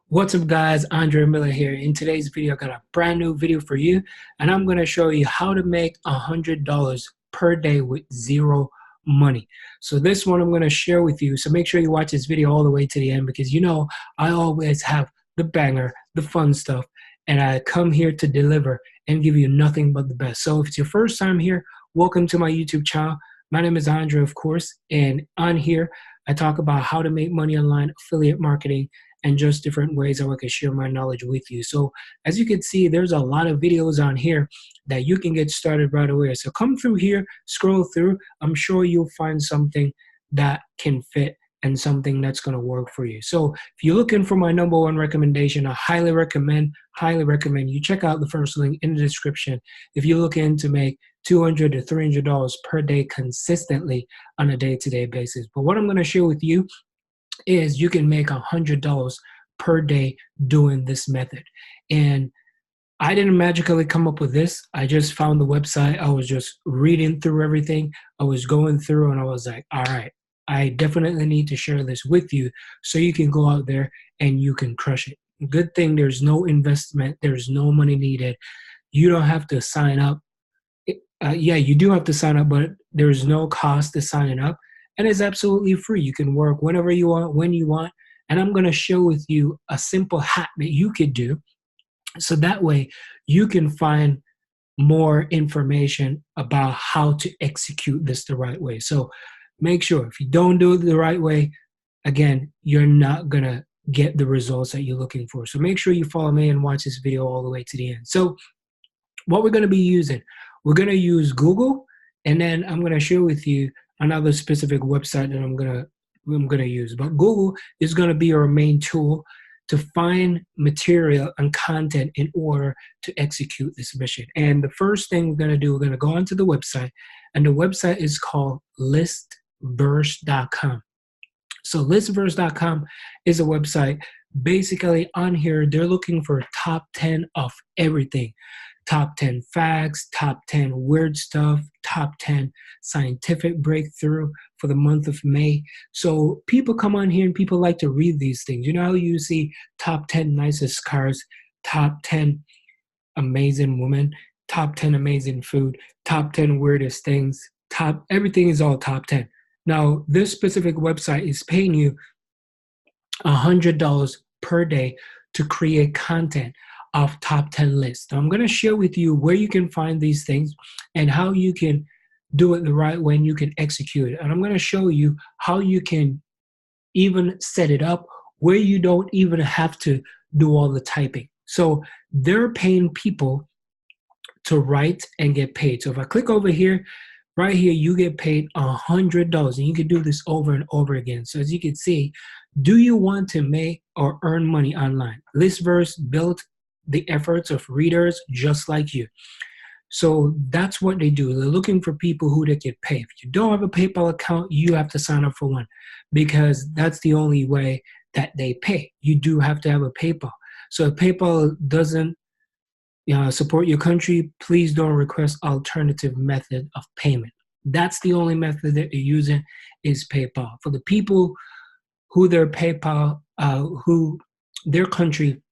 What's up guys, Andre Miller here. In today's video, I got a brand new video for you and I'm going to show you how to make $100 per day with zero money. So this one I'm going to share with you. So make sure you watch this video all the way to the end because you know I always have the banger, the fun stuff, and I come here to deliver and give you nothing but the best. So if it's your first time here, welcome to my YouTube channel. My name is Andre, of course, and on here I talk about how to make money online, affiliate marketing, and just different ways how I can share my knowledge with you. So as you can see, there's a lot of videos on here that you can get started right away. So come through here, scroll through. I'm sure you'll find something that can fit and something that's going to work for you. So if you're looking for my #1 recommendation, I highly recommend you check out the first link in the description. If you're looking to make $200 to $300 per day consistently on a day-to-day basis. But what I'm going to share with you is you can make $100 per day doing this method. And I didn't magically come up with this. I just found the website. I was just reading through everything. I was going through and I was like, all right, I definitely need to share this with you so you can go out there and you can crush it. Good thing there's no investment. There's no money needed. You don't have to sign up. Yeah, you do have to sign up, but there's no cost to signing up. And it's absolutely free. You can work whenever you want, when you want. And I'm going to share with you a simple hack that you could do. So that way you can find more information about how to execute this the right way. So make sure if you don't do it the right way, again, you're not going to get the results that you're looking for. So make sure you follow me and watch this video all the way to the end. So what we're going to be using, we're going to use Google, and then I'm going to share with you another specific website that I'm gonna use. But Google is gonna be our main tool to find material and content in order to execute this mission. And the first thing we're gonna do, we're gonna go onto the website, and the website is called listverse.com. So listverse.com is a website. Basically on here, they're looking for top 10 of everything. Top 10 facts, top 10 weird stuff, top 10 scientific breakthrough for the month of May. So people come on here and people like to read these things. You know how you see top 10 nicest cars, top 10 amazing women, top 10 amazing food, top 10 weirdest things, everything is all top 10. Now, this specific website is paying you $100 per day to create content of top 10 lists. Now, I'm going to share with you where you can find these things and how you can do it the right way and you can execute it. And I'm going to show you how you can even set it up where you don't even have to do all the typing. So they're paying people to write and get paid. So if I click over here, right here, you get paid $100, and you can do this over and over again. So as you can see, do you want to make or earn money online? Listverse built the efforts of readers just like you. So that's what they do. They're looking for people who they get paid. If you don't have a PayPal account, you have to sign up for one because that's the only way that they pay. You do have to have a PayPal. So if PayPal doesn't support your country, please don't request alternative method of payment. That's the only method that you're using is PayPal. For the people who their PayPal, who their country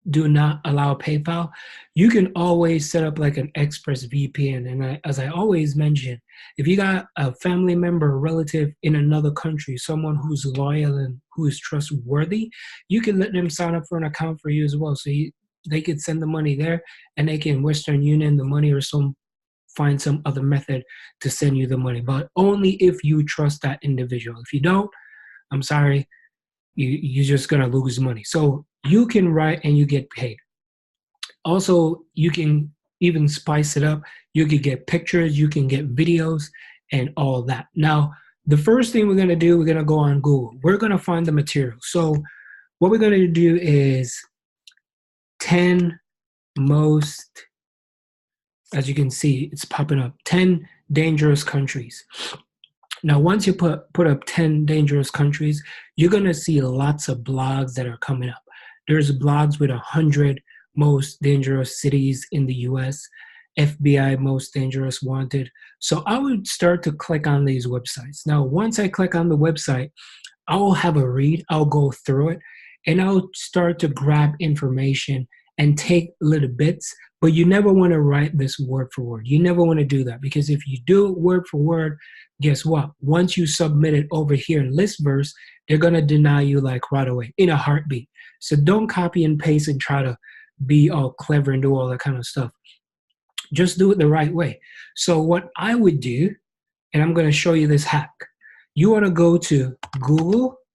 do not allow PayPal, you can always set up like an Express VPN. And as I always mention, if you got a family member or relative in another country, someone who's loyal and who is trustworthy, you can let them sign up for an account for you as well. So they could send the money there and they can Western Union the money or find some other method to send you the money, but only if you trust that individual. If you don't, I'm sorry, you're just gonna lose money. So you can write and you get paid. Also, you can even spice it up. You can get pictures, you can get videos and all that. Now, the first thing we're gonna do, we're gonna go on Google. We're gonna find the material. So what we're gonna do is 10 most, as you can see, it's popping up, 10 dangerous countries. Now, once you put up 10 dangerous countries, you're going to see lots of blogs that are coming up. There's blogs with 100 most dangerous cities in the US, FBI most dangerous wanted. So I would start to click on these websites. Now, once I click on the website, I will have a read. I'll go through it. and I'll start to grab information and take little bits. But you never want to write this word for word. You never want to do that, because if you do it word for word, guess what? Once you submit it over here in Listverse, they're going to deny you like right away in a heartbeat. So don't copy and paste and try to be all clever and do all that kind of stuff. Just do it the right way. So what I would do, and I'm going to show you this hack. You want to go to google.com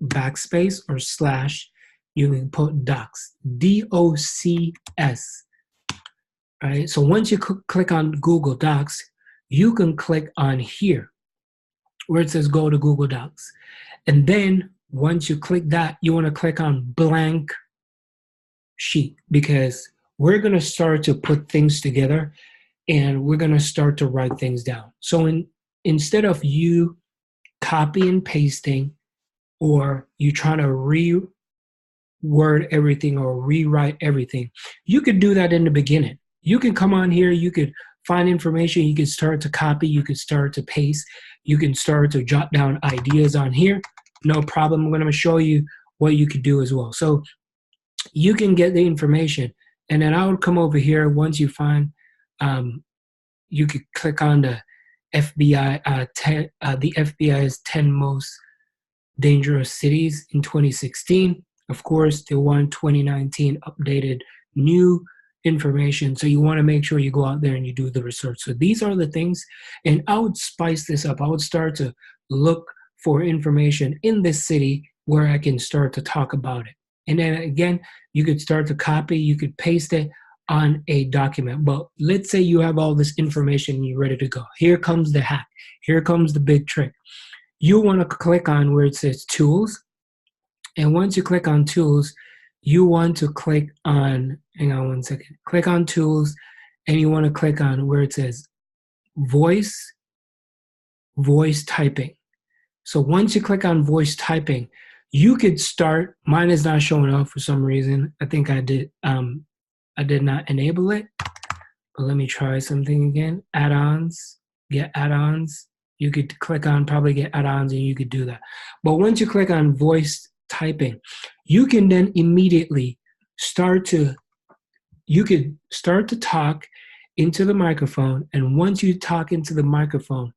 backspace or slash, you can put docs, DOCS. All right. So once you click on Google Docs, you can click on here where it says go to Google Docs. And then once you click that, you want to click on blank sheet, because we're going to start to put things together and we're going to start to write things down. So instead of you copy and pasting, or you trying to reword everything or rewrite everything, you could do that in the beginning. You can come on here, you could find information, you could start to copy, you could start to paste, you can start to jot down ideas on here. No problem. I'm going to show you what you could do as well. So you can get the information, and then I would come over here. Once you find, you could click on the FBI, the FBI's 10 most dangerous cities in 2016. Of course, they want 2019 updated new information. So you want to make sure you go out there and you do the research. So these are the things, and I would spice this up. I would start to look for information in this city where I can start to talk about it. And then again, you could start to copy, you could paste it on a document. But let's say you have all this information and you're ready to go. Here comes the hack. Here comes the big trick. You want to click on where it says tools. And once you click on tools, you want to click on, hang on one second, click on tools, and you want to click on where it says voice typing. So once you click on voice typing, you could start, mine is not showing up for some reason. I think I did not enable it, but let me try something again. Add-ons, get add-ons. You could click on probably get add-ons and you could do that. But once you click on voice typing, you can then immediately start to talk into the microphone. And once you talk into the microphone,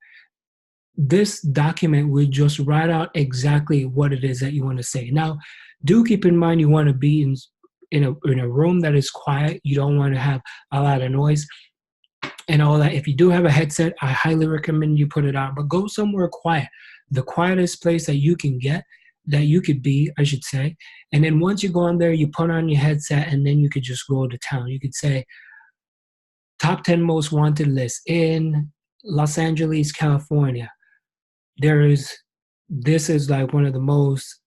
this document will just write out exactly what it is that you want to say. Now, do keep in mind you want to be in a room that is quiet. You don't want to have a lot of noise and all that. If you do have a headset, I highly recommend you put it on, but go somewhere quiet. The quietest place that you can get, that you could be, I should say. And then once you go on there, you put on your headset, and then you could just go to town. You could say, top 10 most wanted list in Los Angeles, California. This is like one of the most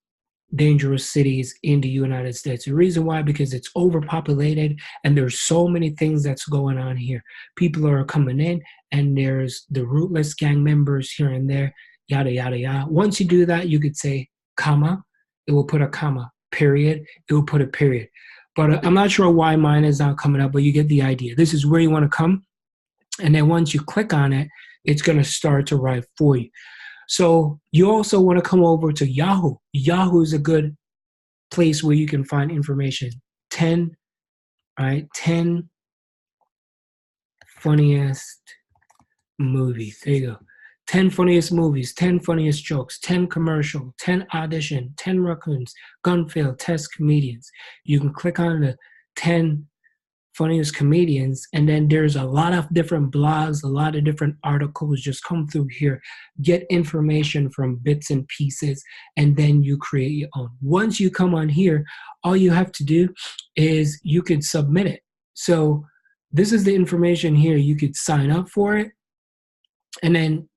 dangerous cities in the United States. The reason why, because it's overpopulated and there's so many things that's going on here. People are coming in, and there's the rootless gang members here and there, yada, yada, yada. Once you do that, you could say, comma, it will put a comma, period, it will put a period. But I'm not sure why mine is not coming up, but you get the idea. This is where you want to come. And then once you click on it, it's going to start to write for you. So you also want to come over to Yahoo. Yahoo is a good place where you can find information. 10 funniest movies. There you go. 10 funniest movies, 10 funniest jokes, 10 commercial, 10 audition, 10 raccoons, gun fail, test comedians. You can click on the 10 funniest comedians, and then there's a lot of different blogs, a lot of different articles just come through here. Get information from bits and pieces, and then you create your own. Once you come on here, all you have to do is you could submit it. So this is the information here. You could sign up for it, and then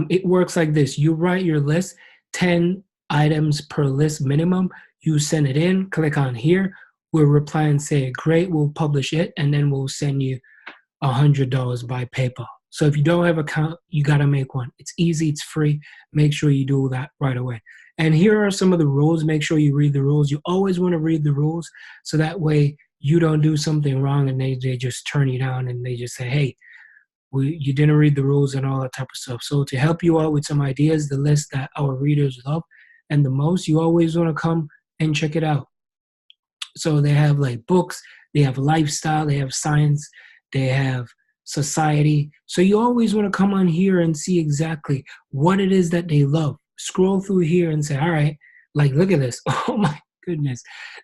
it works like this. You write your list, 10 items per list minimum. You send it in, click on here. We'll reply and say, great, we'll publish it, and then we'll send you $100 by PayPal. So if you don't have an account, you got to make one. It's easy, it's free. Make sure you do that right away. And here are some of the rules. Make sure you read the rules. You always want to read the rules, so that way you don't do something wrong and they just turn you down and they just say, hey, you didn't read the rules and all that type of stuff. So to help you out with some ideas, the list that our readers love, and the most, you always want to come and check it out. So they have like books, they have lifestyle, they have science, they have society. So you always want to come on here and see exactly what it is that they love. Scroll through here and say, all right, like, look at this. Oh my goodness.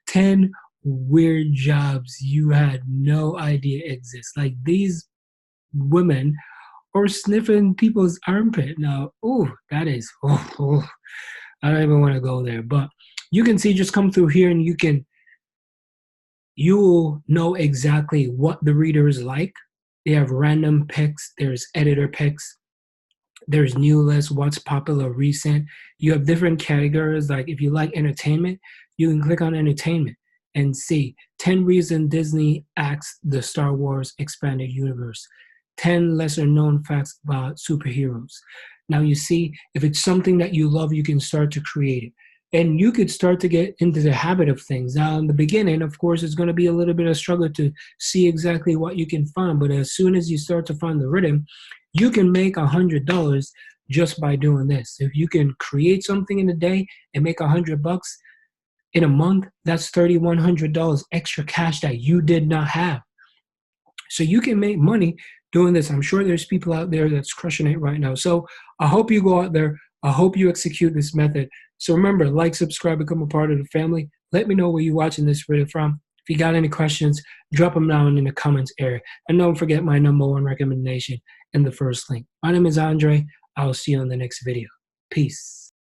10 weird jobs you had no idea exist. Like these women are sniffing people's armpit. Now, that is, I don't even want to go there. But you can see, just come through here and you will know exactly what the reader is like. They have random picks, there's editor picks, there's new list, what's popular recent. You have different categories. Like if you like entertainment, you can click on entertainment and see 10 reasons Disney acts the Star Wars expanded universe, 10 lesser known facts about superheroes. Now you see, if it's something that you love, you can start to create it. And you could start to get into the habit of things. Now, in the beginning, of course, it's going to be a little bit of struggle to see exactly what you can find. But as soon as you start to find the rhythm, you can make $100 just by doing this. If you can create something in a day and make $100 in a month, that's $3,100 extra cash that you did not have. So you can make money doing this. I'm sure there's people out there that's crushing it right now. So I hope you go out there. I hope you execute this method. So remember, like, subscribe, become a part of the family. Let me know where you're watching this video from. If you got any questions, drop them down in the comments area. And don't forget my #1 recommendation in the first link. My name is Andre. I'll see you on the next video. Peace.